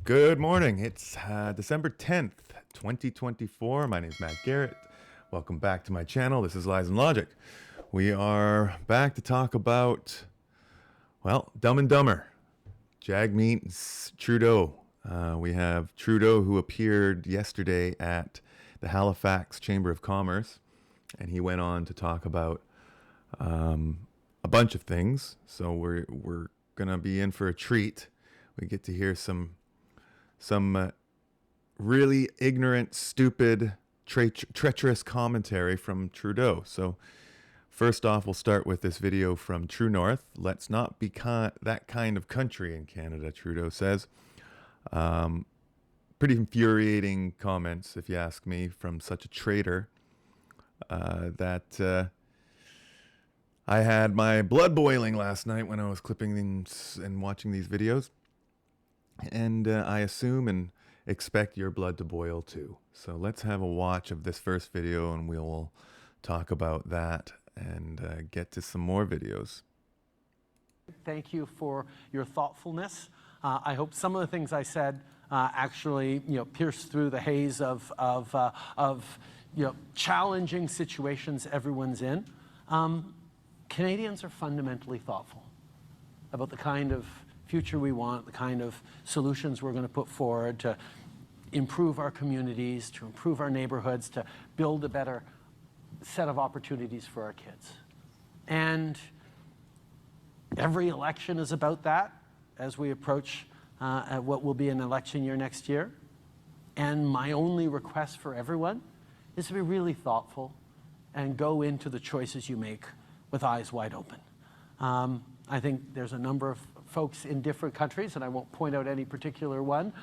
Good morning. It's December 10th, 2024. My name is Matt Garrett. Welcome back to my channel. This is Lies and Logic. We are back to talk about, well, Dumb and Dumber. Jagmeet'S Trudeau. We have Trudeau, who appeared yesterday at the Halifax Chamber of Commerce, and he went on to talk about a bunch of things. So we're gonna be in for a treat. We get to hear some really ignorant, stupid, treacherous commentary from Trudeau. So first off, we'll start with this video from True North. Let's not be that kind of country in Canada, Trudeau says. Pretty infuriating comments, if you ask me, from such a traitor that I had my blood boiling last night when I was clipping things and watching these videos. And I assume and expect your blood to boil too. So let's have a watch of this first video and we'll talk about that and get to some more videos. Thank you for your thoughtfulness. I hope some of the things I said actually, pierce through the haze of challenging situations everyone's in. Canadians are fundamentally thoughtful about the kind of future we want, the kind of solutions we're going to put forward to improve our communities, to improve our neighborhoods, to build a better set of opportunities for our kids. And every election is about that as we approach what will be an election year next year. And my only request for everyone is to be really thoughtful and go into the choices you make with eyes wide open. I think there's a number of folks in different countries, and I won't point out any particular one,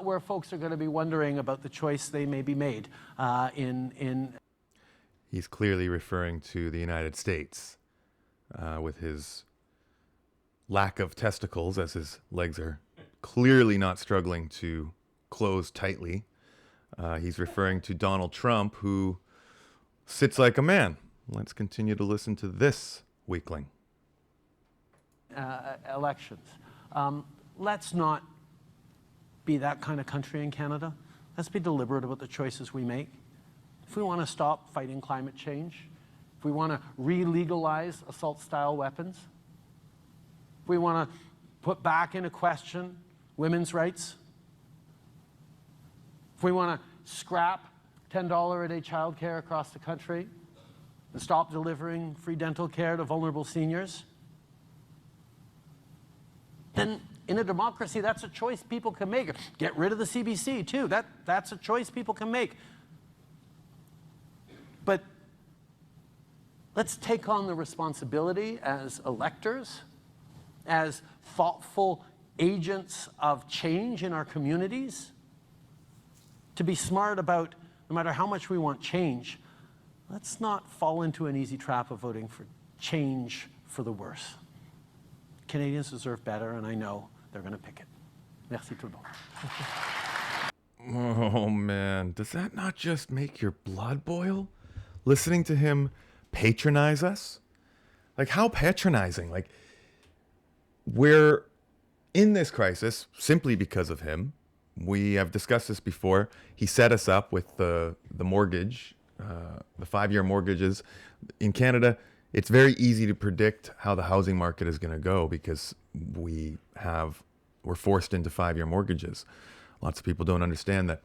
where folks are going to be wondering about the choice they may be made in. He's clearly referring to the United States with his lack of testicles, as his legs are clearly not struggling to close tightly. He's referring to Donald Trump, who sits like a man. Let's continue to listen to this weakling. Elections. Let's not be that kind of country in Canada. Let's be deliberate about the choices we make. If we want to stop fighting climate change, if we want to re-legalize assault-style weapons, if we want to put back into question women's rights, if we want to scrap $10 a day childcare across the country and stop delivering free dental care to vulnerable seniors, then in a democracy, that's a choice people can make. Get rid of the CBC too. That's a choice people can make. But let's take on the responsibility as electors, as thoughtful agents of change in our communities, to be smart about, no matter how much we want change, let's not fall into an easy trap of voting for change for the worse. Canadians deserve better, and I know they're going to pick it. Merci tout le monde. Oh man, does that not just make your blood boil? Listening to him patronize us? Like, how patronizing? Like, we're in this crisis simply because of him. We have discussed this before. He set us up with the mortgage, the 5-year mortgages. In Canada, it's very easy to predict how the housing market is going to go because we're forced into 5-year mortgages. Lots of people don't understand that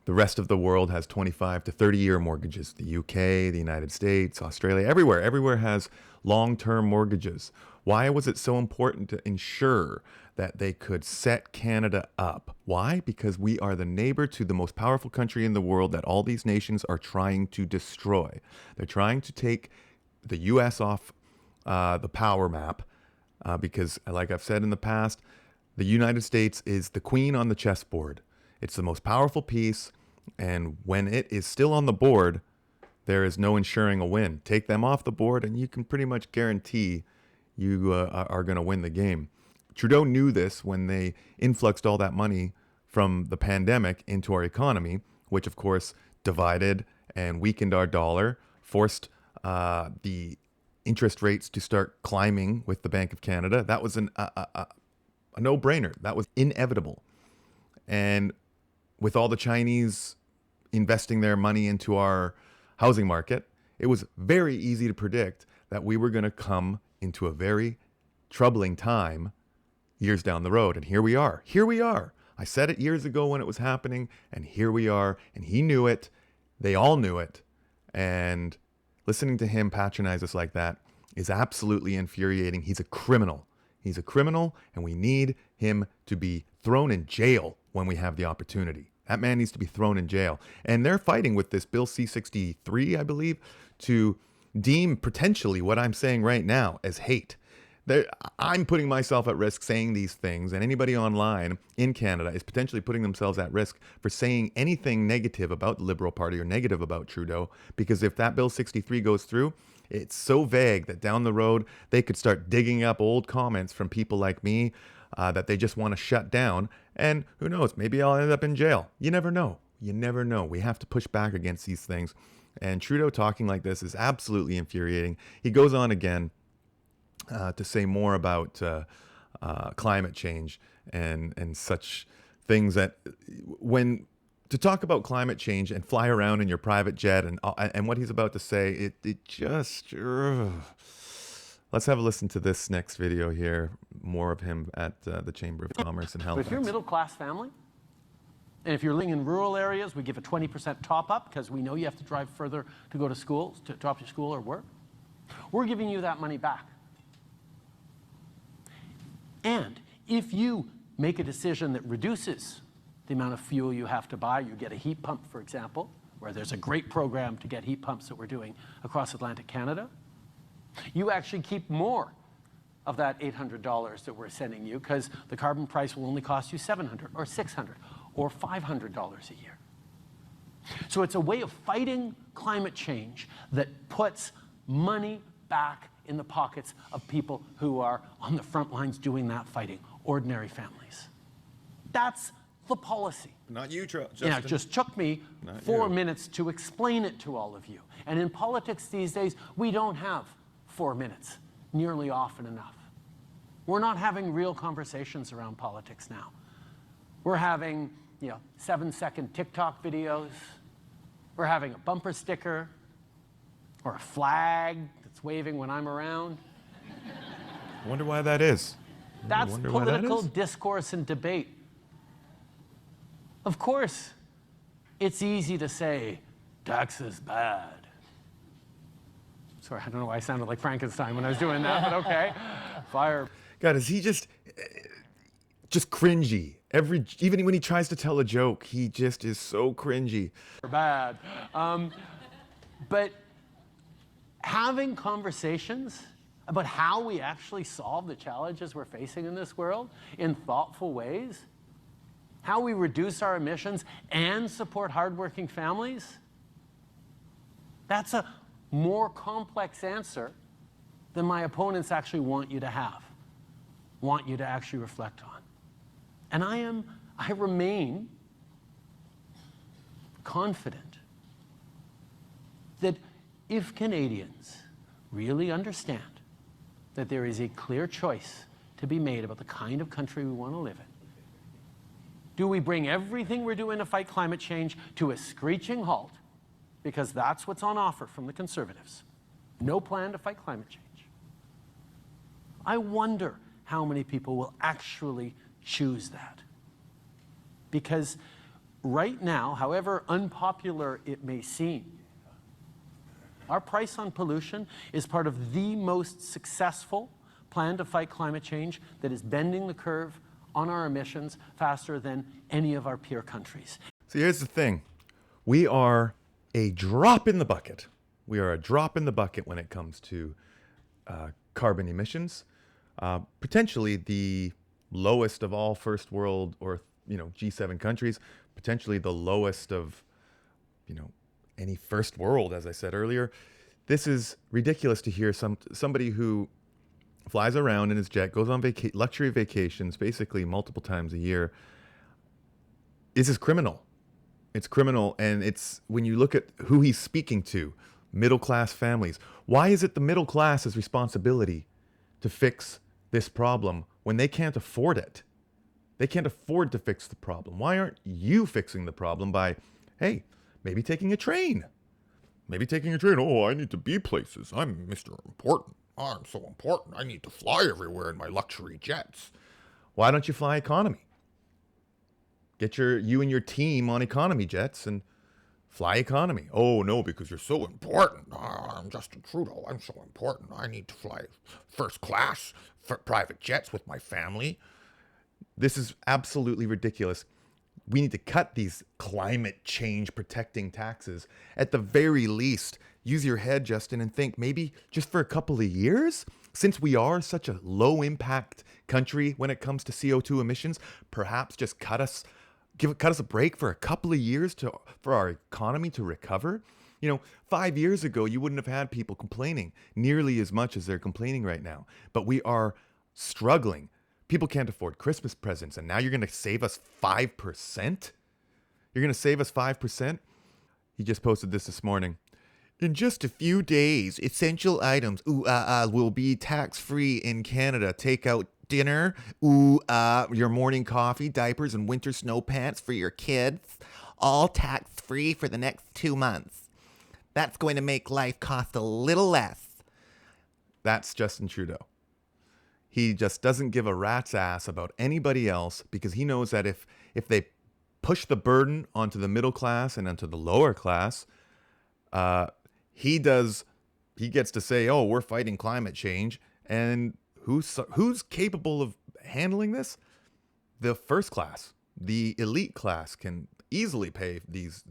the rest of the world has 25 to 30-year mortgages. The UK, the United States, Australia, everywhere has long-term mortgages. Why was it so important to ensure that they could set Canada up? Why? Because we are the neighbor to the most powerful country in the world that all these nations are trying to destroy. They're trying to take the U.S. off the power map because, like I've said in the past, the United States is the queen on the chessboard. It's the most powerful piece, and when it is still on the board, there is no ensuring a win. Take them off the board, and you can pretty much guarantee you are going to win the game. Trudeau knew this when they influxed all that money from the pandemic into our economy, which, of course, divided and weakened our dollar, forced the interest rates to start climbing with the Bank of Canada. That was a no-brainer. That was inevitable. And with all the Chinese investing their money into our housing market, it was very easy to predict that we were going to come into a very troubling time years down the road. And here we are. Here we are. I said it years ago when it was happening, and here we are. And he knew it. They all knew it. And listening to him patronize us like that is absolutely infuriating. He's a criminal. He's a criminal, and we need him to be thrown in jail when we have the opportunity. That man needs to be thrown in jail. And they're fighting with this Bill C-63, I believe, to deem potentially what I'm saying right now as hate. I'm putting myself at risk saying these things, and anybody online in Canada is potentially putting themselves at risk for saying anything negative about the Liberal Party or negative about Trudeau, because if that Bill 63 goes through, it's so vague that down the road they could start digging up old comments from people like me that they just want to shut down. And who knows, maybe I'll end up in jail. You never know. You never know. We have to push back against these things. And Trudeau talking like this is absolutely infuriating. He goes on again to say more about climate change and such things that to talk about climate change and fly around in your private jet and what he's about to say, it just let's have a listen to this next video here. More of him at the Chamber of Commerce in Halifax. But if you're a middle-class family, and if you're living in rural areas, we give a 20% top-up because we know you have to drive further to go to school, to drop to school or work. We're giving you that money back. And if you make a decision that reduces the amount of fuel you have to buy, you get a heat pump, for example, where there's a great program to get heat pumps that we're doing across Atlantic Canada, you actually keep more of that $800 that we're sending you because the carbon price will only cost you $700 or $600 or $500 a year. So it's a way of fighting climate change that puts money back in the pockets of people who are on the front lines doing that fighting, ordinary families. That's the policy. Not you, Justin. Yeah, it just took me Not 4 you. minutes to explain it to all of you. And in politics these days, we don't have 4 minutes nearly often enough. We're not having real conversations around politics now. We're having, 7-second TikTok videos. We're having a bumper sticker or a flag that's waving when I'm around. I wonder why that is. That's wonder why that political is. discourse and debate. Of course, it's easy to say, tax is bad. Sorry, I don't know why I sounded like Frankenstein when I was doing that, but okay. Fire. God, is he just cringy? Even when he tries to tell a joke, he just is so cringy. Bad. But having conversations about how we actually solve the challenges we're facing in this world in thoughtful ways, how we reduce our emissions and support hardworking families, that's a more complex answer than my opponents actually want you to have, want you to actually reflect on. And I remain confident that if Canadians really understand that there is a clear choice to be made about the kind of country we want to live in, do we bring everything we're doing to fight climate change to a screeching halt, because that's what's on offer from the Conservatives? No plan to fight climate change. I wonder how many people will actually choose that. Because right now, however unpopular it may seem, our price on pollution is part of the most successful plan to fight climate change that is bending the curve on our emissions faster than any of our peer countries. So here's the thing. We are a drop in the bucket. We are a drop in the bucket when it comes to carbon emissions. Potentially the lowest of all first world or G7 countries, potentially the lowest of any first world, as I said earlier. This is ridiculous to hear somebody who flies around in his jet, goes on luxury vacations basically multiple times a year. This is criminal. It's criminal, and it's when you look at who he's speaking to, middle-class families. Why is it the middle class's responsibility to fix this problem when they can't afford it? They can't afford to fix the problem. Why aren't you fixing the problem by, hey, maybe taking a train? Maybe taking a train. Oh, I need to be places. I'm Mr. Important. I'm so important. I need to fly everywhere in my luxury jets. Why don't you fly economy? Get you and your team on economy jets and fly economy. Oh, no, because you're so important. I'm Justin Trudeau. I'm so important. I need to fly first class for private jets with my family. This is absolutely ridiculous. We need to cut these climate change protecting taxes. At the very least, use your head, Justin, and think maybe just for a couple of years, since we are such a low impact country when it comes to CO2 emissions, perhaps just cut us a break for a couple of years for our economy to recover. 5 years ago, you wouldn't have had people complaining nearly as much as they're complaining right now. But we are struggling. People can't afford Christmas presents, and now you're going to save us 5%? You're going to save us 5%? He just posted this morning. In just a few days, essential items will be tax-free in Canada. Take out dinner, your morning coffee, diapers, and winter snow pants for your kids. All tax-free for the next 2 months. That's going to make life cost a little less. That's Justin Trudeau. He just doesn't give a rat's ass about anybody else because he knows that if they push the burden onto the middle class and onto the lower class, he gets to say, oh, we're fighting climate change. And who's capable of handling this? The first class, the elite class can easily pay these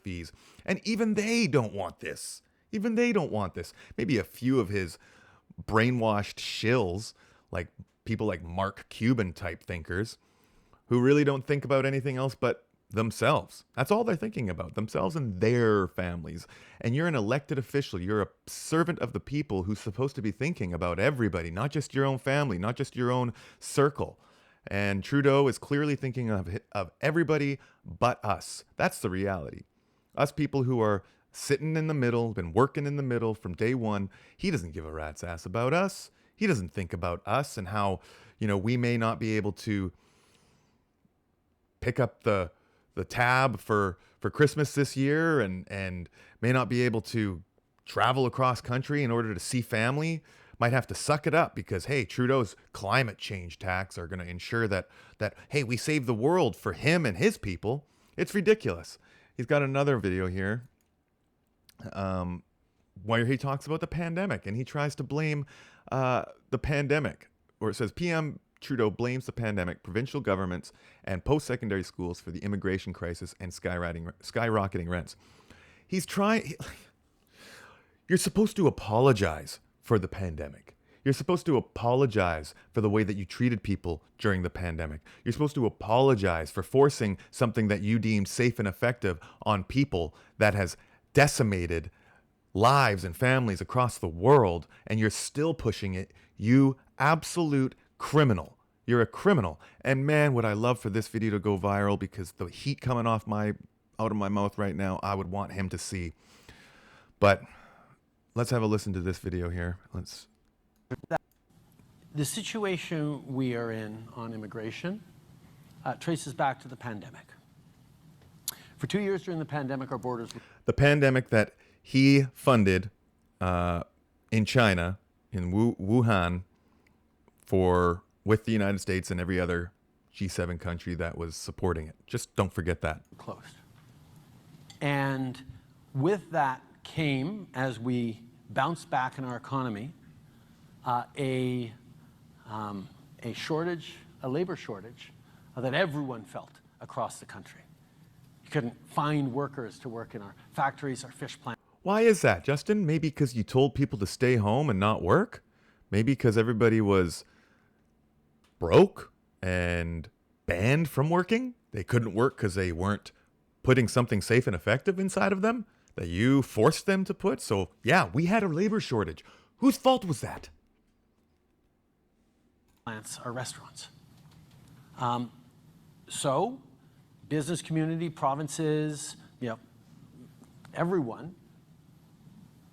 fees. And even they don't want this. Maybe a few of his brainwashed shills, like people like Mark Cuban type thinkers, who really don't think about anything else but themselves. That's all they're thinking about, themselves and their families. And you're an elected official. You're a servant of the people who's supposed to be thinking about everybody, not just your own family, not just your own circle. And Trudeau is clearly thinking of everybody but us. That's the reality. Us people who are sitting in the middle, been working in the middle from day one. He doesn't give a rat's ass about us. He doesn't think about us and how, we may not be able to pick up the tab for Christmas this year and may not be able to travel across country in order to see family. Might have to suck it up because, hey, Trudeau's climate change tax are going to ensure that hey, we save the world for him and his people. It's ridiculous. He's got another video here where he talks about the pandemic and he tries to blame the pandemic, or it says PM Trudeau blames the pandemic, provincial governments, and post-secondary schools for the immigration crisis and skyrocketing rents. You're supposed to apologize for the pandemic. You're supposed to apologize for the way that you treated people during the pandemic. You're supposed to apologize for forcing something that you deemed safe and effective on people that has decimated lives and families across the world, and you're still pushing it. You absolute criminal. You're a criminal. And man, would I love for this video to go viral, because the heat coming out of my mouth right now, I would want him to see. But let's have a listen to this video here. The situation we are in on immigration traces back to the pandemic. For 2 years during the pandemic, our borders... The pandemic that he funded in China, in Wuhan, with the United States and every other G7 country that was supporting it. Just don't forget that. Closed. And with that came, as we bounced back in our economy, a labor shortage that everyone felt across the country. You couldn't find workers to work in our factories, our fish plants. Why is that, Justin? Maybe because you told people to stay home and not work? Maybe because everybody was broke and banned from working? They couldn't work because they weren't putting something safe and effective inside of them that you forced them to put? So, yeah, we had a labor shortage. Whose fault was that? Plants are restaurants. So, business community, provinces, everyone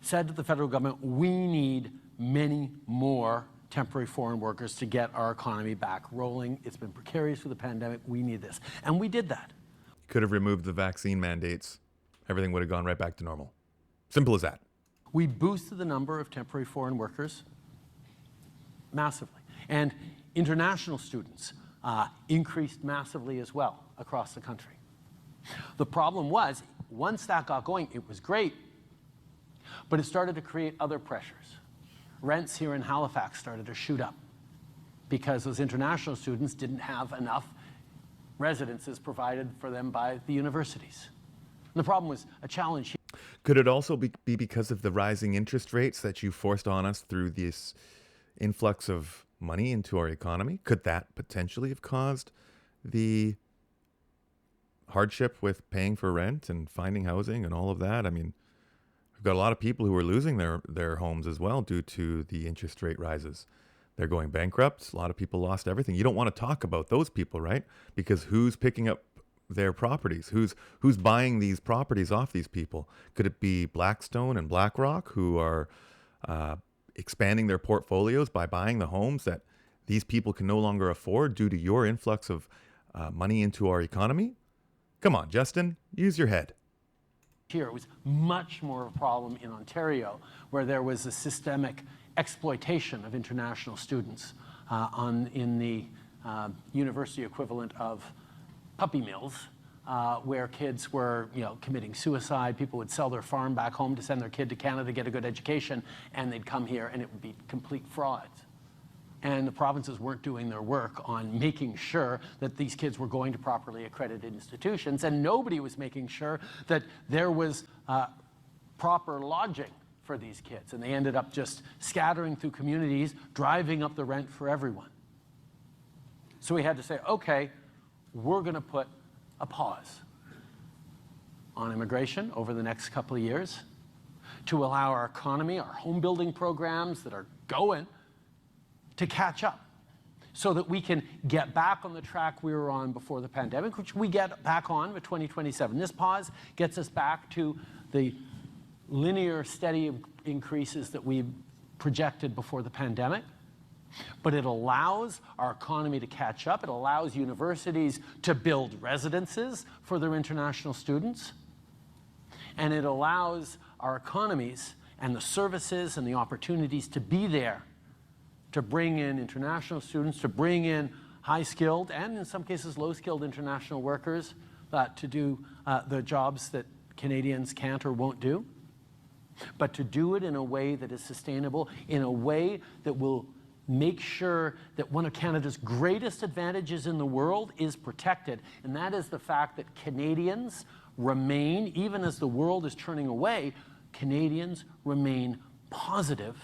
said to the federal government, we need many more temporary foreign workers to get our economy back rolling. It's been precarious through the pandemic. We need this. And we did that. Could have removed the vaccine mandates. Everything would have gone right back to normal. Simple as that. We boosted the number of temporary foreign workers massively. And international students increased massively as well across the country. The problem was, once that got going, it was great, but it started to create other pressures. Rents here in Halifax started to shoot up because those international students didn't have enough residences provided for them by the universities. And the problem was a challenge here. Could it also be because of the rising interest rates that you forced on us through this influx of money into our economy? Could that potentially have caused the hardship with paying for rent and finding housing and all of that? I mean, we've got a lot of people who are losing their homes as well due to the interest rate rises. They're going bankrupt. A lot of people lost everything. You don't want to talk about those people, right? Because who's picking up their properties? Who's buying these properties off these people? Could it be Blackstone and BlackRock who are expanding their portfolios by buying the homes that these people can no longer afford due to your influx of money into our economy? Come on, Justin, use your head. Here, it was much more of a problem in Ontario, where there was a systemic exploitation of international students in the university equivalent of puppy mills, where kids were, committing suicide. People would sell their farm back home to send their kid to Canada to get a good education, and they'd come here, and it would be complete frauds. And the provinces weren't doing their work on making sure that these kids were going to properly accredited institutions, and nobody was making sure that there was proper lodging for these kids. And they ended up just scattering through communities, driving up the rent for everyone. So we had to say, okay, we're going to put a pause on immigration over the next couple of years to allow our economy, our home building programs that are going, to catch up so that we can get back on the track we were on before the pandemic, which we get back on with 2027. This pause gets us back to the linear, steady increases that we projected before the pandemic. But it allows our economy to catch up. It allows universities to build residences for their international students. And it allows our economies and the services and the opportunities to be there to bring in international students, to bring in high-skilled and in some cases low-skilled international workers to do the jobs that Canadians can't or won't do, but to do it in a way that is sustainable, in a way that will make sure that one of Canada's greatest advantages in the world is protected, and that is the fact that Canadians remain, even as the world is turning away, Canadians remain positive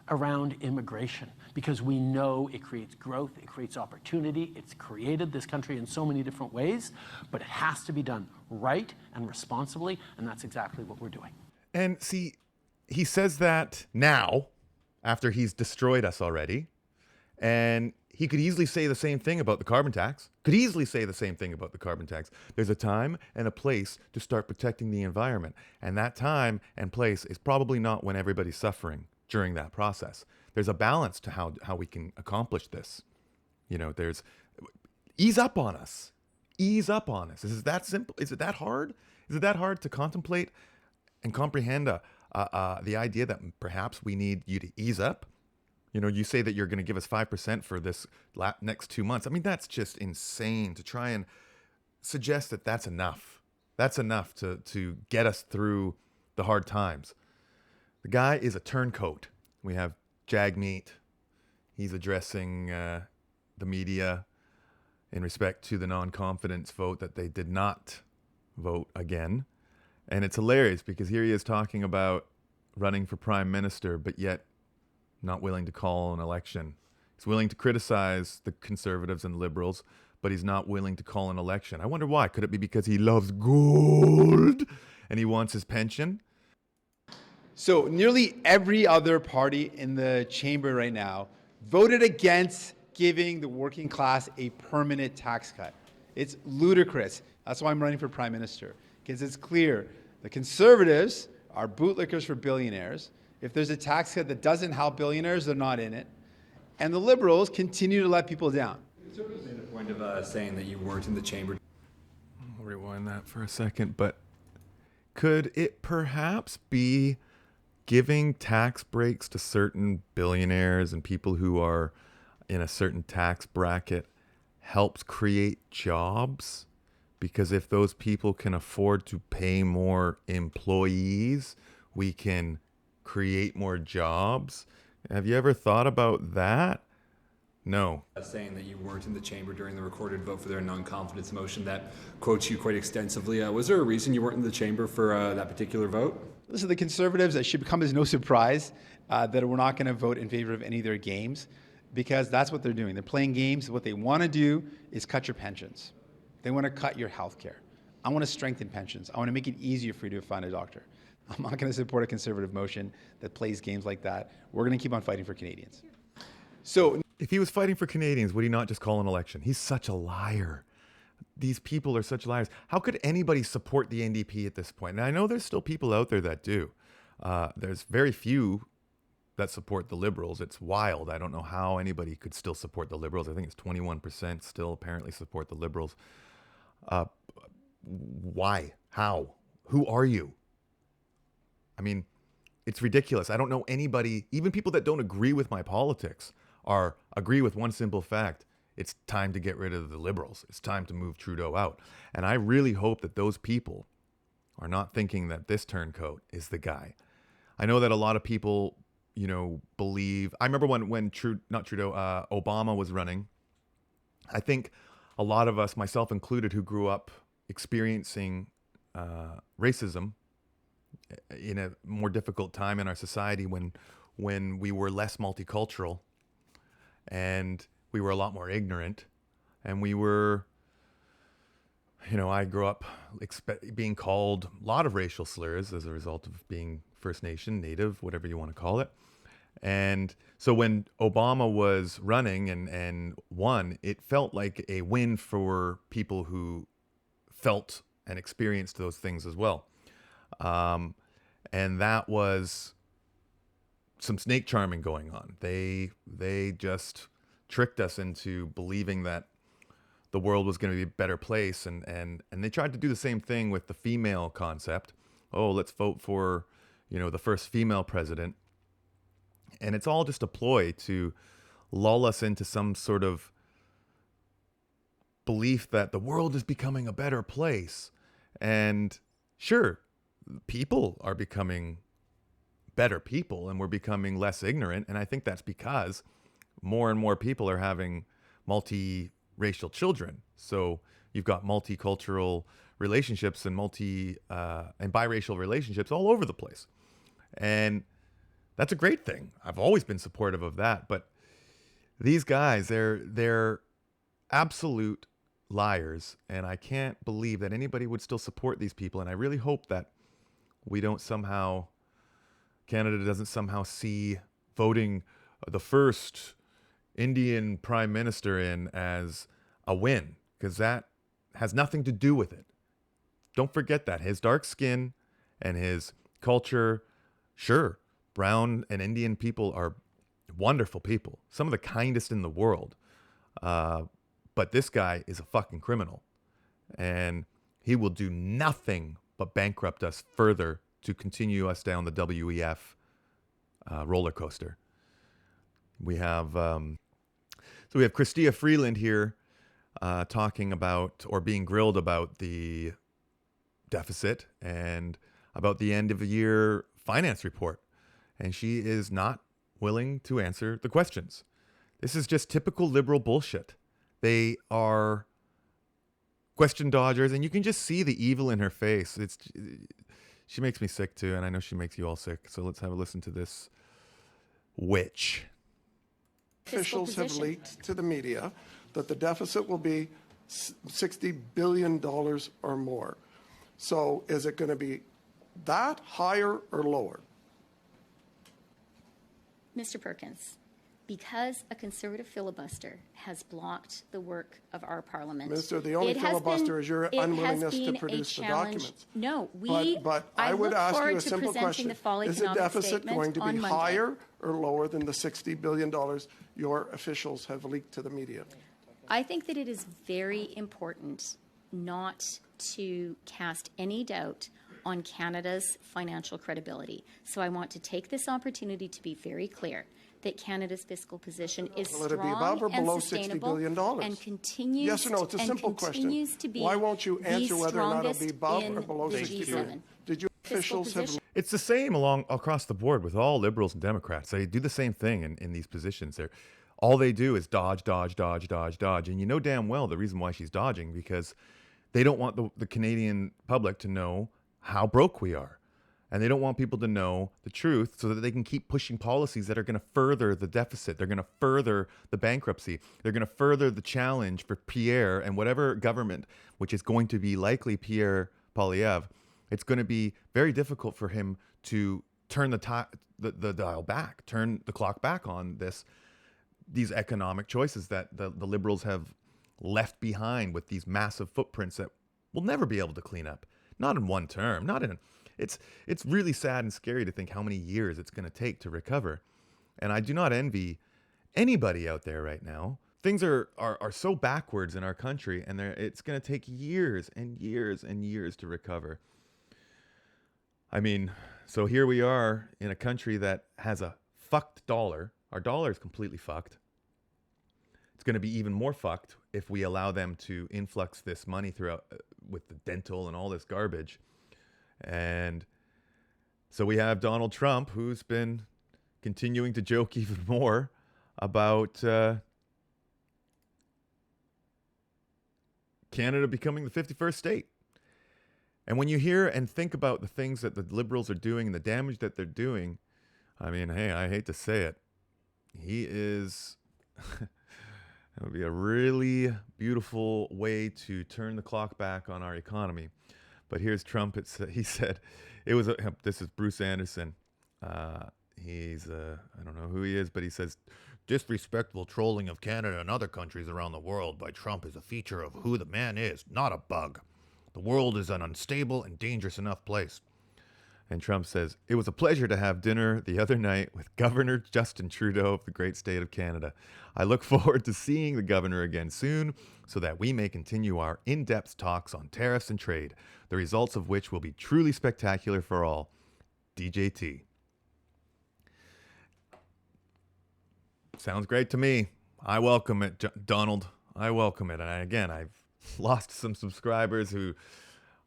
around immigration, because we know it creates growth, it creates opportunity, it's created this country in so many different ways, but it has to be done right and responsibly, and that's exactly what we're doing. And see, he says that now, after he's destroyed us already, and he could easily say the same thing about the carbon tax, There's a time and a place to start protecting the environment, and that time and place is probably not when everybody's suffering during that process. There's a balance to how we can accomplish this. There's ease up on us. Is it that simple? Is it that hard? Is it that hard to contemplate and comprehend the idea that perhaps we need you to ease up? You say that you're going to give us 5% for this next 2 months. I mean, that's just insane to try and suggest that that's enough. That's enough to get us through the hard times. The guy is a turncoat. We have Jagmeet. He's addressing the media in respect to the non-confidence vote that they did not vote again. And it's hilarious because here he is talking about running for prime minister, but yet not willing to call an election. He's willing to criticize the Conservatives and Liberals, but he's not willing to call an election. I wonder why. Could it be because he loves gold and he wants his pension? So nearly every other party in the chamber right now voted against giving the working class a permanent tax cut. It's ludicrous. That's why I'm running for prime minister, because it's clear the Conservatives are bootlickers for billionaires. If there's a tax cut that doesn't help billionaires, they're not in it. And the Liberals continue to let people down. Conservatives made a point of saying that you weren't in the chamber. I'll rewind that for a second, but could it perhaps be giving tax breaks to certain billionaires and people who are in a certain tax bracket helps create jobs? Because if those people can afford to pay more employees, we can create more jobs. Have you ever thought about that? No. Saying that you weren't in the chamber during the recorded vote for their non-confidence motion that quotes you quite extensively. Was there a reason you weren't in the chamber for that particular vote? Listen, the Conservatives, it should come as no surprise that we're not going to vote in favor of any of their games, because that's what they're doing. They're playing games. What they want to do is cut your pensions. They want to cut your health care. I want to strengthen pensions. I want to make it easier for you to find a doctor. I'm not going to support a Conservative motion that plays games like that. We're going to keep on fighting for Canadians. So if he was fighting for Canadians, would he not just call an election? He's such a liar. These people are such liars. How could anybody support the NDP at this point? And I know there's still people out there that do. There's very few that support the Liberals. It's wild. I don't know how anybody could still support the Liberals. I think it's 21% still apparently support the Liberals. Why? How? Who are you? I mean, it's ridiculous. I don't know anybody, even people that don't agree with my politics, agree with one simple fact. It's time to get rid of the Liberals. It's time to move Trudeau out. And I really hope that those people are not thinking that this turncoat is the guy. I know that a lot of people, believe. I remember when Obama was running. I think a lot of us, myself included, who grew up experiencing racism in a more difficult time in our society when we were less multicultural and we were a lot more ignorant, and we were, I grew up being called a lot of racial slurs as a result of being First Nation, Native, whatever you want to call it. And so when Obama was running and won, it felt like a win for people who felt and experienced those things as well. And that was some snake charming going on. They just tricked us into believing that the world was going to be a better place. And they tried to do the same thing with the female concept. Oh, let's vote for, the first female president. And it's all just a ploy to lull us into some sort of belief that the world is becoming a better place. And sure, people are becoming better people and we're becoming less ignorant. And I think that's because more and more people are having multiracial children. So you've got multicultural relationships and and biracial relationships all over the place. And that's a great thing. I've always been supportive of that. But these guys, they're absolute liars. And I can't believe that anybody would still support these people. And I really hope that Canada doesn't somehow see voting the first Indian prime minister in as a win, because that has nothing to do with it. Don't forget that. His dark skin and his culture, sure, brown and Indian people are wonderful people, some of the kindest in the world. But this guy is a fucking criminal, and he will do nothing but bankrupt us further to continue us down the WEF roller coaster. We have Chrystia Freeland here talking about, or being grilled about, the deficit and about the end of the year finance report. And she is not willing to answer the questions. This is just typical liberal bullshit. They are question dodgers, and you can just see the evil in her face. She makes me sick too, and I know she makes you all sick. So let's have a listen to this witch. Officials have leaked to the media that the deficit will be $60 billion or more. So is it going to be that, higher, or lower? Mr. Perkins, because a Conservative filibuster has blocked the work of our Parliament. Minister, the only it has filibuster been- is your it has unwillingness to been a produce the challenge. documents. No, But I would look ask you forward a to simple presenting question. the fall Is the economic deficit statement going to be on Monday. higher or lower than the $60 billion your officials have leaked to the media? I think that it is very important not to cast any doubt on Canada's financial credibility. So I want to take this opportunity to be very clear that Canada's fiscal position is Will it be strong above or and below $60 sustainable billion? and continues Yes or no? It's a and simple question. continues to be Why won't you answer the whether or not it'll be strongest above in or below the 60 G7. billion? Did your Fiscal officials have position. It's the same across the board with all liberals and Democrats. They do the same thing in these positions. All they do is dodge, dodge, dodge, dodge, dodge. And you know damn well the reason why she's dodging, because they don't want the Canadian public to know how broke we are. And they don't want people to know the truth so that they can keep pushing policies that are going to further the deficit. They're going to further the bankruptcy. They're going to further the challenge for Pierre and whatever government, which is going to be likely Pierre Poilievre. It's going to be very difficult for him to turn the dial back, turn the clock back on these economic choices that the Liberals have left behind with these massive footprints that we'll never be able to clean up. Not in one term, it's really sad and scary to think how many years it's going to take to recover. And I do not envy anybody out there right now. Things are so backwards in our country, and it's going to take years and years and years to recover. I mean, so here we are in a country that has a fucked dollar. Our dollar is completely fucked. It's going to be even more fucked if we allow them to influx this money throughout with the dental and all this garbage. And so we have Donald Trump, who's been continuing to joke even more about Canada becoming the 51st state. And when you hear and think about the things that the Liberals are doing and the damage that they're doing, I mean, hey, I hate to say it, he is... That would be a really beautiful way to turn the clock back on our economy. But here's Trump. He said, this is Bruce Anderson. He's, I don't know who he is, but he says, disrespectful trolling of Canada and other countries around the world by Trump is a feature of who the man is, not a bug. The world is an unstable and dangerous enough place. And Trump says, it was a pleasure to have dinner the other night with Governor Justin Trudeau of the great state of Canada. I look forward to seeing the governor again soon so that we may continue our in-depth talks on tariffs and trade, the results of which will be truly spectacular for all. DJT. Sounds great to me. I welcome it, Donald. I welcome it. And I've lost some subscribers who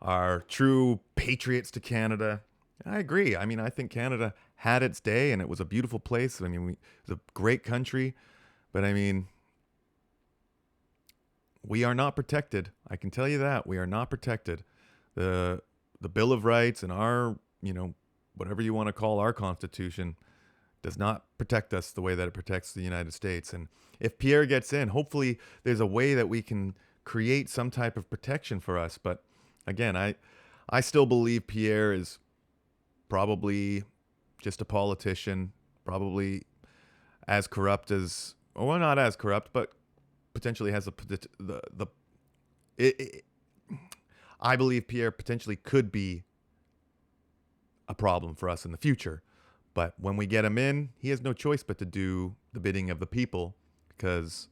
are true patriots to Canada. I agree. I mean, I think Canada had its day and it was a beautiful place. I mean, it was a great country, but I mean, we are not protected. I can tell you that. We are not protected. The Bill of Rights and our, whatever you want to call our Constitution does not protect us the way that it protects the United States. And if Pierre gets in, hopefully there's a way that we can create some type of protection for us. But again, I still believe Pierre is probably just a politician, probably as corrupt as, or not as corrupt, but potentially has I believe Pierre potentially could be a problem for us in the future. But when we get him in, he has no choice but to do the bidding of the people because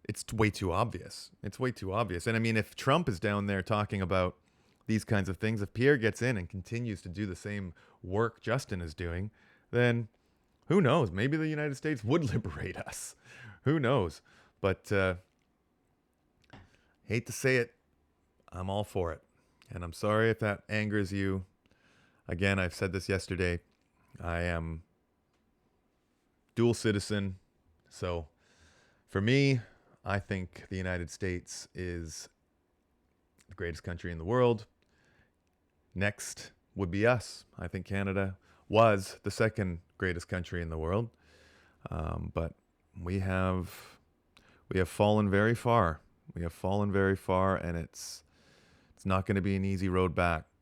it's way too obvious. It's way too obvious. And I mean, if Trump is down there talking about these kinds of things, if Pierre gets in and continues to do the same work Justin is doing, then who knows? Maybe the United States would liberate us. Who knows? But hate to say it, I'm all for it. And I'm sorry if that angers you. Again, I've said this yesterday. I am dual citizen. So for me, I think the United States is the greatest country in the world. Next would be us. I think Canada was the second greatest country in the world. But we have fallen very far. We have fallen very far, and it's not going to be an easy road back.